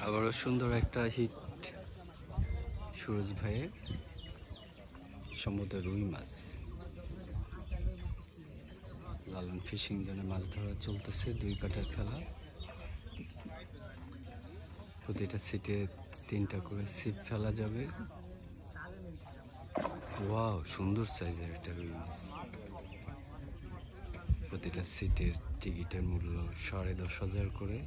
আবারও সুন্দর একটা হিট সুরজ ভাইয়ের সমুদ্র রুই মাছ। লালন ফিশিং জোনে মাছ ধরা চলতেছে, 2 কাটার খেলা। প্রতিটা সিটে 3টা করে ছিপ ফেলা যাবে। ওয়াও, সুন্দর সাইজের একটা রুই মাছ। প্রতিটা সিটের টিকিটের মূল্য 10,500 করে।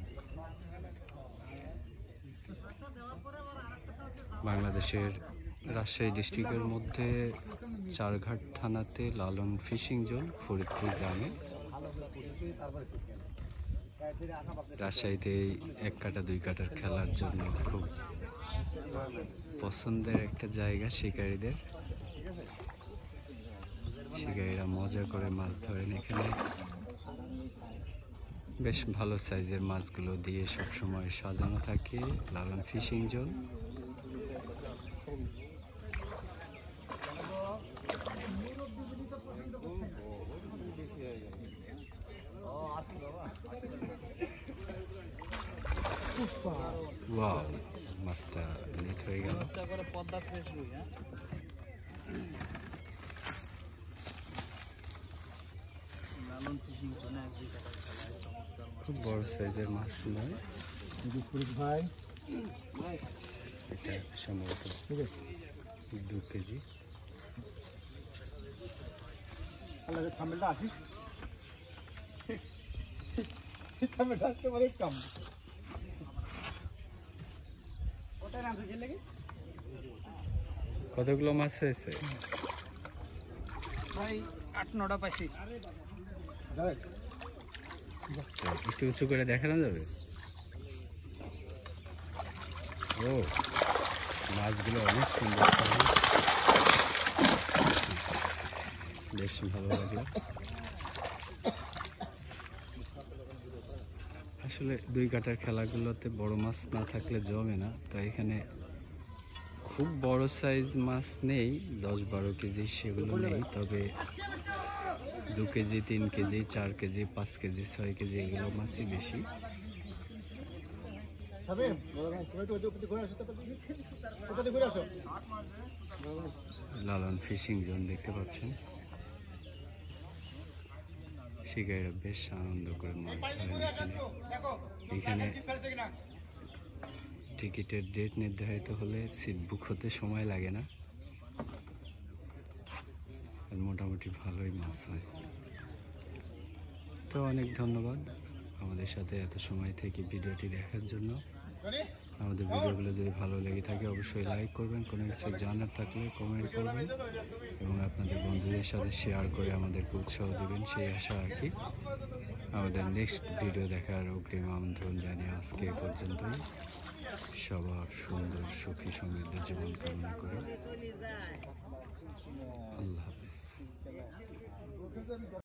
বাংলাদেশের রাজশাহী ডিস্ট্রিক্টের মধ্যে চারঘাট থানাতে লালন ফিশিং জোন, ফরিদপুর গ্রামে। রাজশাহীতে 1 কাটা 2 কাটার খেলার জন্য খুব পছন্দের একটা জায়গা শিকারীদের। শিকারীরা মজা করে মাছ ধরেন এখানে। বেশ ভালো সাইজের মাছগুলো দিয়ে সবসময় সাজানো থাকে লালন ফিশিং জোন। ওয়াও, মাছটা নেট হয়ে গেল। খুব বড় সাইজের মাছ নয় ভাই, এটা সম্ভবত 2 কেজি। কতগুলো মাছ হয়েছে ভাই? 8-9টা পাইছি। একটু উঁচু করে দেখানো যাবে? ও, মাছগুলো অনেক সুন্দর, বেশ ভালো লাগলো। আসলে 2 কাটার খেলাগুলোতে বড় মাছ না থাকলে জমে না, তো এখানে খুব বড় সাইজ মাছ নেই, 10-12 কেজি সেগুলো নেই। তবে 2 KG, 3 KG, 4 KG, 5 KG, 6 KG এগুলো মাছই বেশি। লালন ফিশিং জোন দেখতে পাচ্ছেন। শিকারীরা বেশ আনন্দ করে মাছ ধরেন এখানে। টিকিটের ডেট নির্ধারিত হলে সিট বুক হতে সময় লাগে না, আর মোটামুটি ভালোই মাছ হয়। তো অনেক ধন্যবাদ আমাদের সাথে এত সময় থেকে ভিডিওটি দেখার জন্য। আমাদের ভিডিওগুলো যদি ভালো লেগে থাকে অবশ্যই লাইক করবেন, কোনো কিছু জানার থাকলে কমেন্ট করবেন এবং আপনাদের বন্ধুদের সাথে শেয়ার করে আমাদেরকে উৎসাহ দেবেন সেই আশা রাখি। আমাদের নেক্সট ভিডিও দেখার অগ্রিম আমন্ত্রণ জানিয়ে আজকে এ পর্যন্তই। সবার সুন্দর সুখী সমৃদ্ধ জীবন কামনা করি। আল্লাহ হাফেজ।